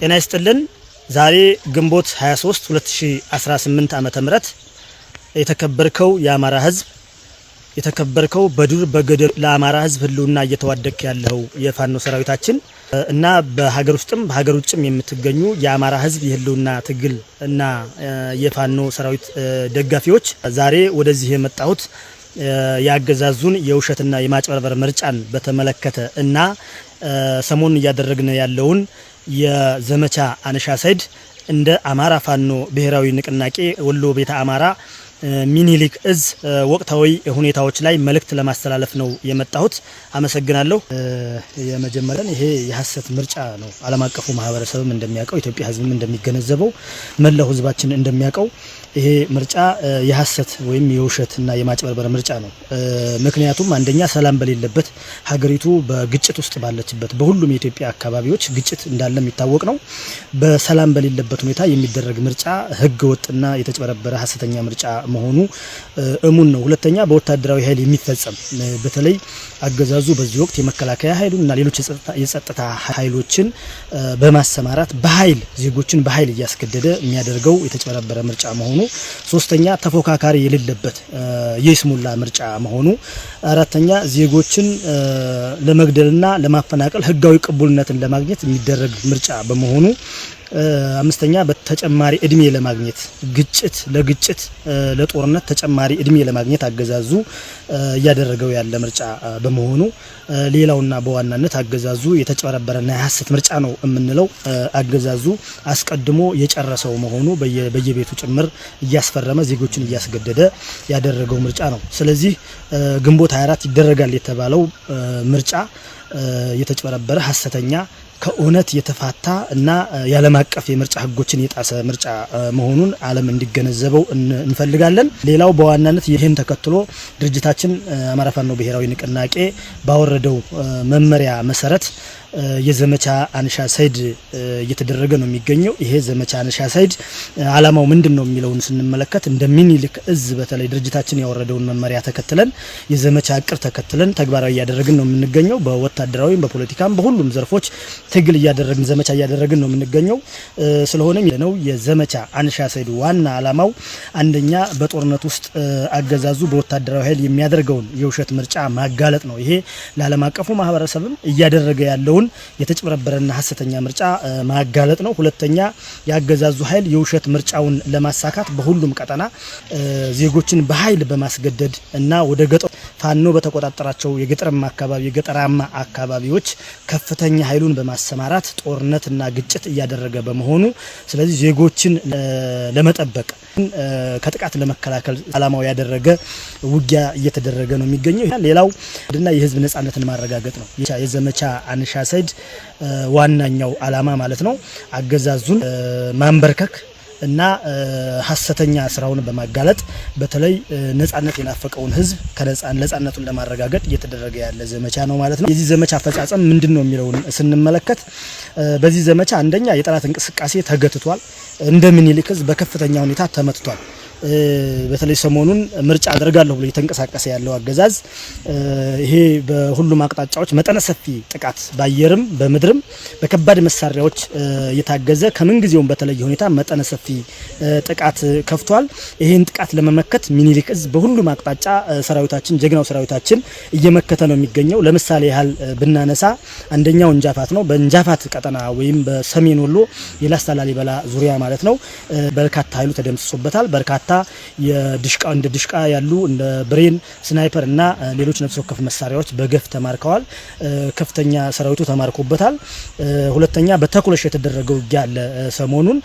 ጤና ይስጥልን። ዛሬ ግንቦት 23 2018 ዓመተ ምህረት የተከበርከው የአማራ ህዝብ የተከበርከው በዱር በገደል ለአማራ ህዝብ ህልውና እየተዋደቀ ያለው የፋኖ ሰራዊታችን እና በሀገር ውስጥም በሀገር ውጭም የምትገኙ የአማራ ህዝብ የህልውና ትግል እና የፋኖ ሰራዊት ደጋፊዎች ዛሬ ወደዚህ የመጣሁት ያገዛዙን የውሸትና የማጭበርበር ምርጫን በተመለከተ እና ሰሞኑን እያደረግን ያለውን የዘመቻ አንሻሳይድ እንደ አማራ ፋኖ ብሔራዊ ንቅናቄ ወሎ ቤተ አማራ ሚኒሊክ እዝ ወቅታዊ ሁኔታዎች ላይ መልእክት ለማስተላለፍ ነው የመጣሁት። አመሰግናለሁ። የመጀመሪያው ይሄ የሐሰት ምርጫ ነው። ዓለም አቀፉ ማህበረሰብም እንደሚያውቀው ኢትዮጵያ ህዝብም እንደሚገነዘበው መላው ህዝባችን እንደሚያውቀው ይሄ ምርጫ የሐሰት ወይም የውሸትና የማጭበርበር ምርጫ ነው። ምክንያቱም አንደኛ ሰላም በሌለበት ሀገሪቱ በግጭት ውስጥ ባለችበት በሁሉም የኢትዮጵያ አካባቢዎች ግጭት እንዳለ የሚታወቅ ነው። በሰላም በሌለበት ሁኔታ የሚደረግ ምርጫ ህገ ወጥና የተጭበረበረ ሐሰተኛ ምርጫ መሆኑ እሙን ነው። ሁለተኛ በወታደራዊ ኃይል የሚፈጸም በተለይ አገዛዙ በዚህ ወቅት የመከላከያ ኃይሉና ሌሎች የጸጥታ ኃይሎችን በማሰማራት በኃይል ዜጎችን በኃይል እያስገደደ የሚያደርገው የተጭበረበረ ምርጫ መሆኑ፣ ሶስተኛ ተፎካካሪ የሌለበት የይስሙላ ምርጫ መሆኑ፣ አራተኛ ዜጎችን ለመግደልና ለማፈናቀል ህጋዊ ቅቡልነትን ለማግኘት የሚደረግ ምርጫ በመሆኑ፣ አምስተኛ በተጨማሪ እድሜ ለማግኘት ለግጭት ለጦርነት ተጨማሪ እድሜ ለማግኘት አገዛዙ እያደረገው ያለ ምርጫ በመሆኑ፣ ሌላውና በዋናነት አገዛዙ የተጨበረበረና የሐሰት ምርጫ ነው የምንለው አገዛዙ አስቀድሞ የጨረሰው መሆኑ በየቤቱ ጭምር እያስፈረመ ዜጎችን እያስገደደ ያደረገው ምርጫ ነው። ስለዚህ ግንቦት 24 ይደረጋል የተባለው ምርጫ የተጨበረበረ ሐሰተኛ ከእውነት የተፋታ እና የዓለም አቀፍ የምርጫ ህጎችን የጣሰ ምርጫ መሆኑን ዓለም እንዲገነዘበው እንፈልጋለን። ሌላው በዋናነት ይህን ተከትሎ ድርጅታችን አማራ ፋኖ ብሔራዊ ንቅናቄ ባወረደው መመሪያ መሰረት የዘመቻ አንሻሳይድ እየተደረገ ነው የሚገኘው። ይሄ ዘመቻ አንሻሳይድ አላማው ምንድነው የሚለውን ስንመለከት እንደ ሚኒሊክ እዝ በተለይ ድርጅታችን ያወረደውን መመሪያ ተከትለን የዘመቻ እቅድ ተከትለን ተግባራዊ እያደረግን ነው የምንገኘው። በወታደራዊም በፖለቲካም በሁሉም ዘርፎች ትግል እያደረግን ዘመቻ እያደረግን ነው የምንገኘው። ስለሆነም ነው የዘመቻ አንሻሳይድ ዋና አላማው አንደኛ በጦርነት ውስጥ አገዛዙ በወታደራዊ ኃይል የሚያደርገውን የውሸት ምርጫ ማጋለጥ ነው። ይሄ ለዓለም አቀፉ ማህበረሰብም እያደረገ ያለው የተጭበረበረና ሐሰተኛ ምርጫ ማጋለጥ ነው። ሁለተኛ የአገዛዙ ኃይል የውሸት ምርጫውን ለማሳካት በሁሉም ቀጠና ዜጎችን በኃይል በማስገደድ እና ወደ ገጠር ፋኖ በተቆጣጠራቸው የገጠራማ አካባቢዎች ከፍተኛ ኃይሉን በማሰማራት ጦርነትና ግጭት እያደረገ በመሆኑ ስለዚህ ዜጎችን ለመጠበቅ ከጥቃት ለመከላከል አላማው ያደረገ ውጊያ እየተደረገ ነው የሚገኘው። ሌላው እና የህዝብ ነጻነትን ማረጋገጥ ነው የዘመቻ አንሻሳይድ ዋናኛው አላማ ማለት ነው። አገዛዙን ማንበርከክ እና ሐሰተኛ ስራውን በማጋለጥ በተለይ ነጻነት የናፈቀውን ህዝብ ነጻነቱን ለማረጋገጥ እየተደረገ ያለ ዘመቻ ነው ማለት ነው። የዚህ ዘመቻ አፈጻጸም ምንድነው የሚለውን ስንመለከት በዚህ ዘመቻ አንደኛ የጠላት እንቅስቃሴ ተገትቷል። እንደ ሚኒሊክ እዝ በከፍተኛ ሁኔታ ተመትቷል። በተለይ ሰሞኑን ምርጫ አደርጋለሁ ብሎ እየተንቀሳቀሰ ያለው አገዛዝ ይሄ በሁሉም አቅጣጫዎች መጠነ ሰፊ ጥቃት ባየርም በምድርም በከባድ መሳሪያዎች የታገዘ ከምን ጊዜውም በተለየ ሁኔታ መጠነ ሰፊ ጥቃት ከፍቷል። ይሄን ጥቃት ለመመከት ሚኒሊክ እዝ በሁሉም አቅጣጫ ሰራዊታችን ጀግናው ሰራዊታችን እየመከተ ነው የሚገኘው። ለምሳሌ ያህል ብናነሳ አንደኛው እንጃፋት ነው። በእንጃፋት ቀጠና ወይም በሰሜን ወሎ የላስታ ላሊበላ ዙሪያ ማለት ነው በርካታ ኃይሉ ተደምስሶበታል። በርካታ እንደ ድሽቃ ያሉ እንደ ብሬን ስናይፐር እና ሌሎች ነፍስ ወከፍ መሳሪያዎች በገፍ ተማርከዋል። ከፍተኛ ሰራዊቱ ተማርኮበታል። ሁለተኛ በተኩለሽ የተደረገው ውጊያ አለ። ሰሞኑን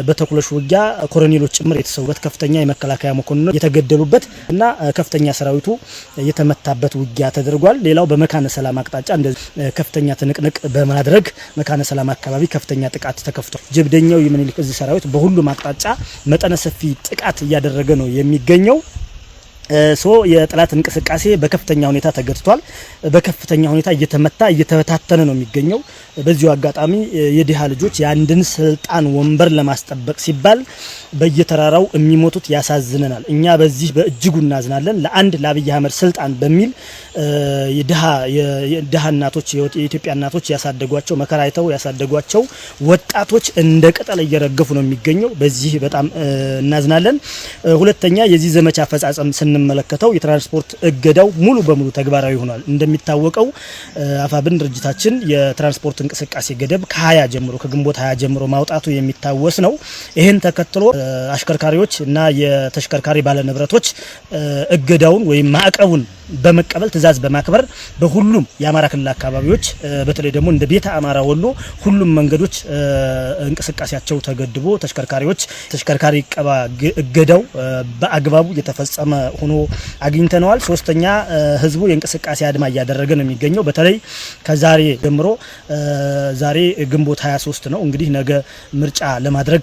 በተኩለሽ ውጊያ ኮሎኔሎች ጭምር የተሰዉበት ከፍተኛ የመከላከያ መኮንኖች የተገደሉበት እና ከፍተኛ ሰራዊቱ የተመታበት ውጊያ ተደርጓል። ሌላው በመካነ ሰላም አቅጣጫ እንደዚህ ከፍተኛ ትንቅንቅ በማድረግ መካነ ሰላም አካባቢ ከፍተኛ ጥቃት ተከፍቷል። ጀብደኛው የሚኒሊክ እዝ ሰራዊት በሁሉም አቅጣጫ መጠነ ሰፊ ጥቃት እያደረገ ነው የሚገኘው። የጠላት እንቅስቃሴ በከፍተኛ ሁኔታ ተገድቷል። በከፍተኛ ሁኔታ እየተመታ እየተበታተነ ነው የሚገኘው። በዚሁ አጋጣሚ የዲሃ ልጆች የአንድን ስልጣን ወንበር ለማስጠበቅ ሲባል በየተራራው የሚሞቱት ያሳዝነናል። እኛ በዚህ በእጅጉ እናዝናለን። ለአንድ ለአብይ አህመድ ስልጣን በሚል የዲሃ እናቶች የኢትዮጵያ እናቶች ያሳደጓቸው መከራ አይተው ያሳደጓቸው ወጣቶች እንደ ቅጠል እየረገፉ ነው የሚገኘው። በዚህ በጣም እናዝናለን። ሁለተኛ የዚህ ዘመቻ አፈጻጸም ስንመለከተው የትራንስፖርት እገዳው ሙሉ በሙሉ ተግባራዊ ሆኗል። እንደሚታወቀው አፋብን ድርጅታችን የትራንስፖርት እንቅስቃሴ ገደብ ከ20 ጀምሮ ከግንቦት 20 ጀምሮ ማውጣቱ የሚታወስ ነው። ይሄን ተከትሎ አሽከርካሪዎች እና የተሽከርካሪ ባለንብረቶች እገዳውን ወይም ማዕቀቡን በመቀበል ትዕዛዝ በማክበር በሁሉም የአማራ ክልል አካባቢዎች በተለይ ደግሞ እንደ ቤተ አማራ ወሎ ሁሉም መንገዶች እንቅስቃሴያቸው ተገድቦ ተሽከርካሪ ቀባ እገዳው በአግባቡ የተፈጸመ ሆኖ አግኝተነዋል። ሶስተኛ ህዝቡ የእንቅስቃሴ አድማ እያደረገ ነው የሚገኘው። በተለይ ከዛሬ ጀምሮ ዛሬ ግንቦት 23 ነው እንግዲህ ነገ ምርጫ ለማድረግ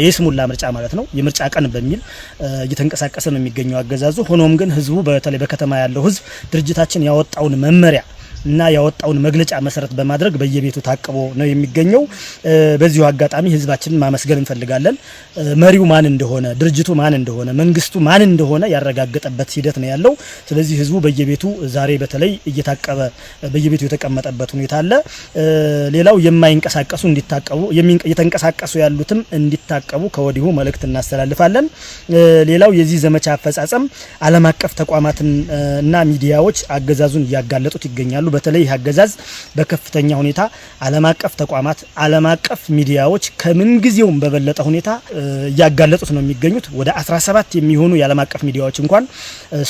የስሙላ ምርጫ ማለት ነው የምርጫ ቀን በሚል እየተንቀሳቀሰ ነው የሚገኘው አገዛዙ። ሆኖም ግን ህዝቡ በተለይ በከተማ ያለው ህዝብ ድርጅታችን ያወጣውን መመሪያ እና ያወጣውን መግለጫ መሰረት በማድረግ በየቤቱ ታቅቦ ነው የሚገኘው። በዚሁ አጋጣሚ ህዝባችንን ማመስገን እንፈልጋለን። መሪው ማን እንደሆነ፣ ድርጅቱ ማን እንደሆነ፣ መንግስቱ ማን እንደሆነ ያረጋገጠበት ሂደት ነው ያለው። ስለዚህ ህዝቡ በየቤቱ ዛሬ በተለይ እየታቀበ በየቤቱ የተቀመጠበት ሁኔታ አለ። ሌላው የማይንቀሳቀሱ እንዲታቀቡ የተንቀሳቀሱ ያሉትም እንዲታቀቡ ከወዲሁ መልእክት እናስተላልፋለን። ሌላው የዚህ ዘመቻ አፈጻጸም ዓለም አቀፍ ተቋማትን እና ሚዲያዎች አገዛዙን እያጋለጡት ይገኛሉ። በተለይ አገዛዝ በከፍተኛ ሁኔታ ዓለም አቀፍ ተቋማት ዓለም አቀፍ ሚዲያዎች ከምን ጊዜውም በበለጠ ሁኔታ እያጋለጡት ነው የሚገኙት። ወደ 17 የሚሆኑ የዓለም አቀፍ ሚዲያዎች እንኳን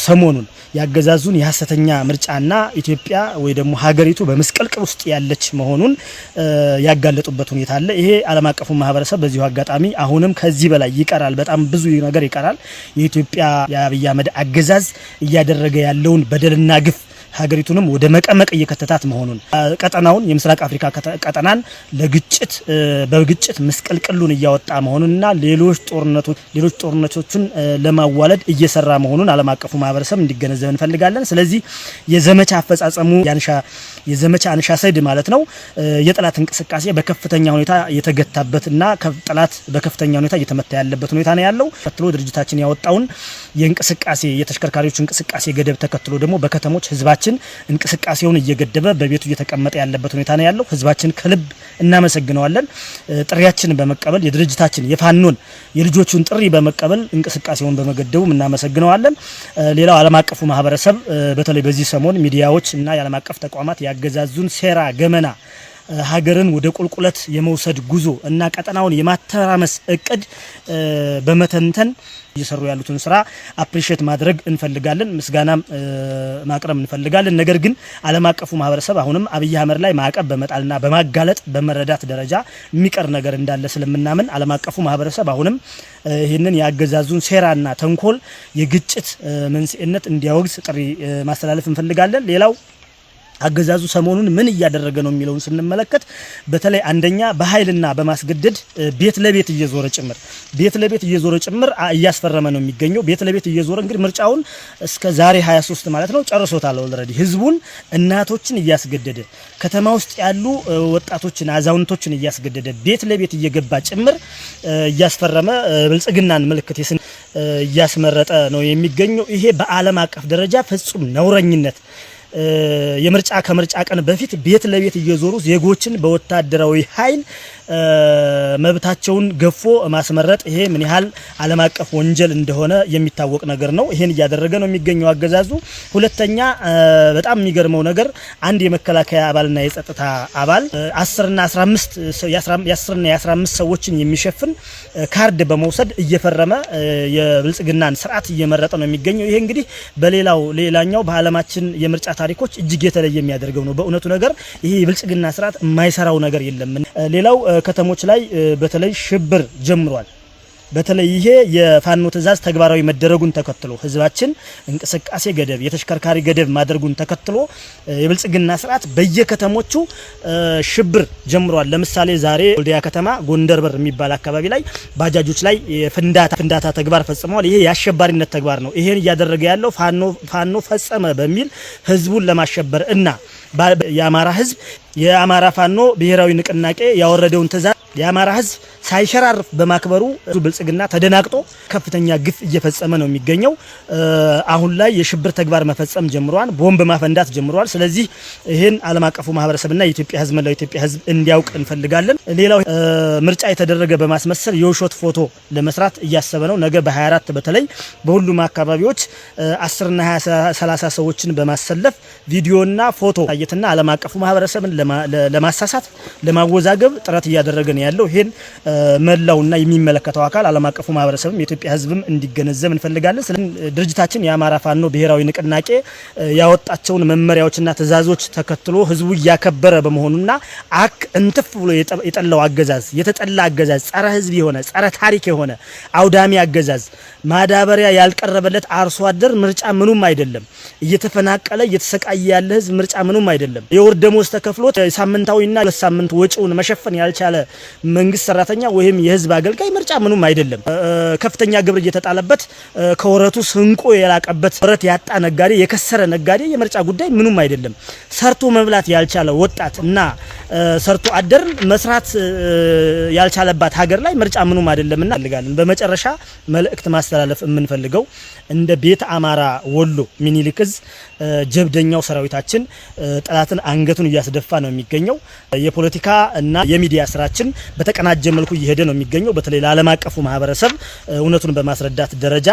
ሰሞኑን ያገዛዙን የሐሰተኛ ምርጫና ኢትዮጵያ ወይ ደግሞ ሀገሪቱ በመስቀልቅል ውስጥ ያለች መሆኑን ያጋለጡበት ሁኔታ አለ። ይሄ ዓለም አቀፉ ማህበረሰብ በዚሁ አጋጣሚ አሁንም ከዚህ በላይ ይቀራል፣ በጣም ብዙ ነገር ይቀራል። የኢትዮጵያ የአብይ አህመድ አገዛዝ እያደረገ ያለውን በደልና ግፍ ሀገሪቱንም ወደ መቀመቅ እየከተታት መሆኑን ቀጠናውን የምስራቅ አፍሪካ ቀጠናን ለግጭት በግጭት መስቀልቅሉን እያወጣ መሆኑንና ሌሎች ጦርነቶችን ለማዋለድ እየሰራ መሆኑን ዓለም አቀፉ ማህበረሰብ እንዲገነዘብ እንፈልጋለን። ስለዚህ የዘመቻ አፈጻጸሙ የዘመቻ አንሻ ሰይድ ማለት ነው የጠላት እንቅስቃሴ በከፍተኛ ሁኔታ የተገታበትና ጠላት በከፍተኛ ሁኔታ እየተመታ ያለበት ሁኔታ ነው ያለው። ተከትሎ ድርጅታችን ያወጣውን የእንቅስቃሴ የተሽከርካሪዎች እንቅስቃሴ ገደብ ተከትሎ ደግሞ በከተሞች ህዝባችን እንቅስቃሴውን እየገደበ በቤቱ እየተቀመጠ ያለበት ሁኔታ ነው ያለው። ህዝባችን ከልብ እናመሰግነዋለን። ጥሪያችንን በመቀበል የድርጅታችን የፋኖን የልጆቹን ጥሪ በመቀበል እንቅስቃሴውን በመገደቡ እናመሰግነዋለን። ሌላው ዓለም አቀፉ ማህበረሰብ በተለይ በዚህ ሰሞን ሚዲያዎች እና የዓለም አቀፍ ተቋማት ያገዛዙን ሴራ ገመና ሀገርን ወደ ቁልቁለት የመውሰድ ጉዞ እና ቀጠናውን የማተራመስ እቅድ በመተንተን እየሰሩ ያሉትን ስራ አፕሪሺየት ማድረግ እንፈልጋለን፣ ምስጋናም ማቅረብ እንፈልጋለን። ነገር ግን ዓለም አቀፉ ማህበረሰብ አሁንም አብይ አህመድ ላይ ማዕቀብ በመጣልና በማጋለጥ በመረዳት ደረጃ የሚቀር ነገር እንዳለ ስለምናምን ዓለም አቀፉ ማህበረሰብ አሁንም ይህንን ያገዛዙን ሴራና ተንኮል የግጭት መንስኤነት እንዲያወግዝ ጥሪ ማስተላለፍ እንፈልጋለን። ሌላው አገዛዙ ሰሞኑን ምን እያደረገ ነው የሚለውን ስንመለከት በተለይ አንደኛ በኃይልና በማስገደድ ቤት ለቤት እየዞረ ጭምር እያስፈረመ ነው የሚገኘው። ቤት ለቤት እየዞረ እንግዲህ ምርጫውን እስከ ዛሬ 23 ማለት ነው ጨርሶታል። ኦልሬዲ ህዝቡን እናቶችን እያስገደደ ከተማ ውስጥ ያሉ ወጣቶችን አዛውንቶችን እያስገደደ ቤት ለቤት እየገባ ጭምር እያስፈረመ ብልጽግናን ምልክት እያስመረጠ ነው የሚገኘው። ይሄ በዓለም አቀፍ ደረጃ ፍጹም ነውረኝነት ከምርጫ ቀን በፊት ቤት ለቤት እየዞሩ ዜጎችን በወታደራዊ ኃይል መብታቸውን ገፎ ማስመረጥ ይሄ ምን ያህል ዓለም አቀፍ ወንጀል እንደሆነ የሚታወቅ ነገር ነው። ይሄን እያደረገ ነው የሚገኘው አገዛዙ። ሁለተኛ በጣም የሚገርመው ነገር አንድ የመከላከያ አባልና የጸጥታ አባል 10 እና 15 ሰዎችን የሚሸፍን ካርድ በመውሰድ እየፈረመ የብልጽግናን ስርዓት እየመረጠ ነው የሚገኘው። ይሄ እንግዲህ ሌላኛው በዓለማችን የምርጫ ታሪኮች እጅግ የተለየ የሚያደርገው ነው። በእውነቱ ነገር ይሄ የብልጽግና ስርዓት የማይሰራው ነገር የለም። ሌላው ከተሞች ላይ በተለይ ሽብር ጀምሯል። በተለይ ይሄ የፋኖ ትእዛዝ ተግባራዊ መደረጉን ተከትሎ ህዝባችን እንቅስቃሴ ገደብ የተሽከርካሪ ገደብ ማድረጉን ተከትሎ የብልጽግና ስርዓት በየከተሞቹ ሽብር ጀምሯል። ለምሳሌ ዛሬ ወልዲያ ከተማ ጎንደር በር የሚባል አካባቢ ላይ ባጃጆች ላይ ፍንዳታ ተግባር ፈጽመዋል። ይሄ የአሸባሪነት ተግባር ነው። ይሄን እያደረገ ያለው ፋኖ ፈጸመ በሚል ህዝቡን ለማሸበር እና የአማራ ህዝብ የአማራ ፋኖ ብሔራዊ ንቅናቄ ያወረደውን ትእዛዝ የአማራ ህዝብ ሳይሸራርፍ በማክበሩ ብልጽግና ተደናቅጦ ከፍተኛ ግፍ እየፈጸመ ነው የሚገኘው። አሁን ላይ የሽብር ተግባር መፈጸም ጀምሯል፣ ቦምብ ማፈንዳት ጀምሯል። ስለዚህ ይሄን ዓለም አቀፉ ማህበረሰብና የኢትዮጵያ ህዝብ መላው የኢትዮጵያ ህዝብ እንዲያውቅ እንፈልጋለን። ሌላው ምርጫ የተደረገ በማስመሰል የውሾት ፎቶ ለመስራት እያሰበ ነው። ነገ በ24 በተለይ በሁሉም አካባቢዎች 10 እና 20 30 ሰዎችን በማሰለፍ ቪዲዮና ፎቶ ታየትና ዓለም አቀፉ ማህበረሰብን ለማሳሳት ለማወዛገብ ጥረት እያደረገ ነው ያለው። ይሄን መላውና የሚመለከተው አካል ዓለም አቀፉ ማህበረሰብም የኢትዮጵያ ህዝብም እንዲገነዘብ እንፈልጋለን። ስለዚህ ድርጅታችን የአማራ ፋኖ ብሔራዊ ንቅናቄ ያወጣቸውን መመሪያዎችና ትእዛዞች ተከትሎ ህዝቡ እያከበረ በመሆኑና እንትፍ ብሎ የጠላው አገዛዝ የተጠላ አገዛዝ ጸረ ህዝብ የሆነ ጸረ ታሪክ የሆነ አውዳሚ አገዛዝ ማዳበሪያ ያልቀረበለት አርሶ አደር ምርጫ ምኑም አይደለም። እየተፈናቀለ እየተሰቃየ ያለ ህዝብ ምርጫ ምኑም አይደለም። የወር ደሞዝ ተከፍሎት ሳምንታዊና ለሳምንት ወጪውን መሸፈን ያልቻለ መንግስት ሰራተኛ ወይም የህዝብ አገልጋይ ምርጫ ምኑም አይደለም። ከፍተኛ ግብር እየተጣለበት ከወረቱ ስንቆ የላቀበት ወረት ያጣ ነጋዴ የከሰረ ነጋዴ የምርጫ ጉዳይ ምኑም አይደለም። ሰርቶ መብላት ያልቻለ ወጣት እና ሰርቶ አደር መስራት ያልቻለባት ሀገር ላይ ምርጫ ምኑም አይደለምና እንፈልጋለን። በመጨረሻ መልእክት ማስተላለፍ የምንፈልገው እንደ ቤት አማራ ወሎ ሚኒሊክ ዕዝ ጀብደኛው ሰራዊታችን ጠላትን አንገቱን እያስደፋ ነው የሚገኘው። የፖለቲካ እና የሚዲያ ስራችን በተቀናጀ መልኩ እየሄደ ነው የሚገኘው። በተለይ ለዓለም አቀፉ ማህበረሰብ እውነቱን በማስረዳት ደረጃ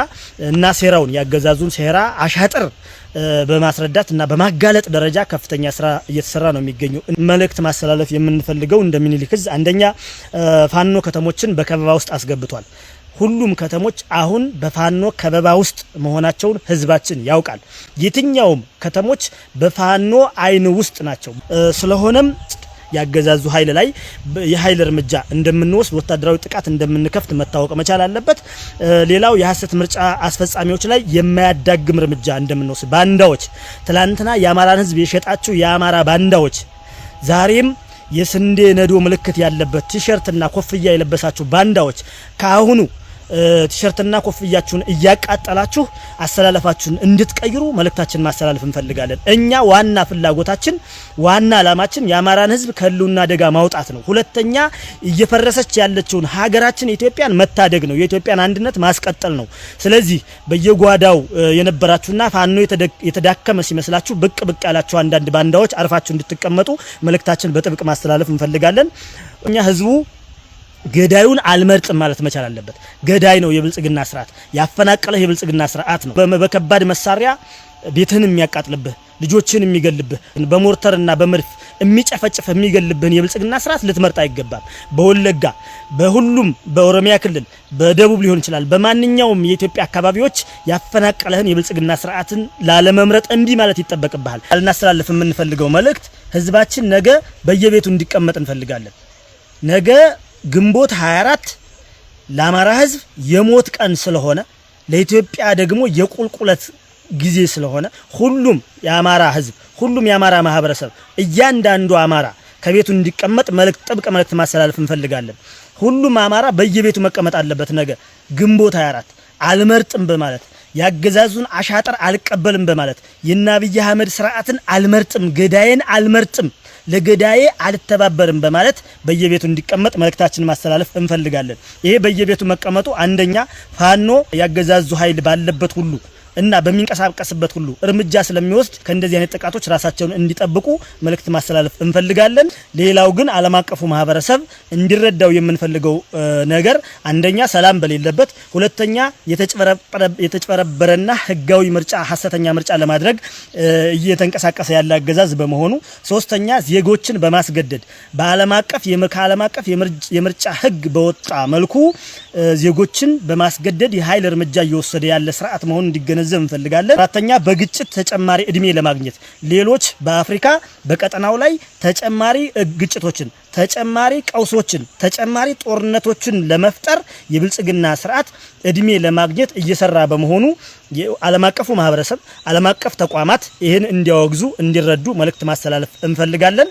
እና ሴራውን ያገዛዙን ሴራ አሻጥር በማስረዳት እና በማጋለጥ ደረጃ ከፍተኛ ስራ እየተሰራ ነው የሚገኘው። መልእክት ማስተላለፍ የምንፈልገው እንደ ሚኒሊክ ዕዝ አንደኛ ፋኖ ከተሞችን በከበባ ውስጥ አስገብቷል። ሁሉም ከተሞች አሁን በፋኖ ከበባ ውስጥ መሆናቸውን ህዝባችን ያውቃል። የትኛውም ከተሞች በፋኖ አይን ውስጥ ናቸው። ስለሆነም ያገዛዙ ኃይል ላይ የኃይል እርምጃ እንደምንወስድ ወታደራዊ ጥቃት እንደምንከፍት መታወቅ መቻል አለበት። ሌላው የሐሰት ምርጫ አስፈጻሚዎች ላይ የማያዳግም እርምጃ እንደምንወስድ ባንዳዎች ትላንትና የአማራን ህዝብ የሸጣችሁ የአማራ ባንዳዎች ዛሬም የስንዴ ነዶ ምልክት ያለበት ቲሸርትና ኮፍያ የለበሳችሁ ባንዳዎች ካሁኑ ቲሸርትና ኮፍያችሁን እያቃጠላችሁ አሰላለፋችሁን እንድትቀይሩ መልእክታችን ማስተላለፍ እንፈልጋለን። እኛ ዋና ፍላጎታችን ዋና አላማችን የአማራን ህዝብ ከህልውና አደጋ ማውጣት ነው። ሁለተኛ እየፈረሰች ያለችውን ሀገራችን ኢትዮጵያን መታደግ ነው። የኢትዮጵያን አንድነት ማስቀጠል ነው። ስለዚህ በየጓዳው የነበራችሁና ፋኖ የተዳከመ ሲመስላችሁ ብቅ ያላችሁ አንዳንድ ባንዳዎች አርፋችሁ እንድትቀመጡ መልእክታችን በጥብቅ ማስተላለፍ እንፈልጋለን። እኛ ህዝቡ ገዳዩን አልመርጥም ማለት መቻል አለበት። ገዳይ ነው የብልጽግና ስርዓት ያፈናቀለ የብልጽግና ስርዓት ነው። በከባድ መሳሪያ ቤትህን የሚያቃጥልብህ ልጆችን የሚገልብህ በሞርተርና በመድፍ የሚጨፈጭፍ የሚገልብህን የብልጽግና ስርዓት ልትመርጥ አይገባም። በወለጋ በሁሉም በኦሮሚያ ክልል በደቡብ ሊሆን ይችላል በማንኛውም የኢትዮጵያ አካባቢዎች ያፈናቀለህን የብልጽግና ስርዓትን ላለመምረጥ እንቢ ማለት ይጠበቅብሃል። አልናስተላልፍ የምንፈልገው መልእክት ህዝባችን ነገ በየቤቱ እንዲቀመጥ እንፈልጋለን። ነገ ግንቦት 24 ለአማራ ህዝብ የሞት ቀን ስለሆነ ለኢትዮጵያ ደግሞ የቁልቁለት ጊዜ ስለሆነ ሁሉም የአማራ ህዝብ ሁሉም የአማራ ማህበረሰብ እያንዳንዱ አማራ ከቤቱ እንዲቀመጥ ጥብቅ መልእክት ማስተላለፍ እንፈልጋለን። ሁሉም አማራ በየቤቱ መቀመጥ አለበት። ነገ ግንቦት 24 አልመርጥም በማለት ያገዛዙን አሻጥር አልቀበልም በማለት የአብይ አህመድ ስርዓትን አልመርጥም ገዳዬን አልመርጥም ለገዳዬ አልተባበርም በማለት በየቤቱ እንዲቀመጥ መልእክታችን ማስተላለፍ እንፈልጋለን። ይሄ በየቤቱ መቀመጡ አንደኛ ፋኖ ያገዛዙ ኃይል ባለበት ሁሉ እና በሚንቀሳቀስበት ሁሉ እርምጃ ስለሚወስድ ከእንደዚህ አይነት ጥቃቶች ራሳቸውን እንዲጠብቁ መልእክት ማስተላለፍ እንፈልጋለን። ሌላው ግን ዓለም አቀፉ ማህበረሰብ እንዲረዳው የምንፈልገው ነገር አንደኛ ሰላም በሌለበት፣ ሁለተኛ የተጭበረበረና ህጋዊ ምርጫ ሐሰተኛ ምርጫ ለማድረግ እየተንቀሳቀሰ ያለ አገዛዝ በመሆኑ፣ ሶስተኛ ዜጎችን በማስገደድ በዓለም አቀፍ የምርጫ ህግ በወጣ መልኩ ዜጎችን በማስገደድ የኃይል እርምጃ እየወሰደ ያለ ስርዓት መሆኑን እንዲገነዘብ እንዲገነዘብ እንፈልጋለን። አራተኛ በግጭት ተጨማሪ እድሜ ለማግኘት ሌሎች በአፍሪካ በቀጠናው ላይ ተጨማሪ ግጭቶችን፣ ተጨማሪ ቀውሶችን፣ ተጨማሪ ጦርነቶችን ለመፍጠር የብልጽግና ስርዓት እድሜ ለማግኘት እየሰራ በመሆኑ ዓለም አቀፉ ማህበረሰብ፣ ዓለም አቀፍ ተቋማት ይህን እንዲያወግዙ እንዲረዱ መልእክት ማስተላለፍ እንፈልጋለን።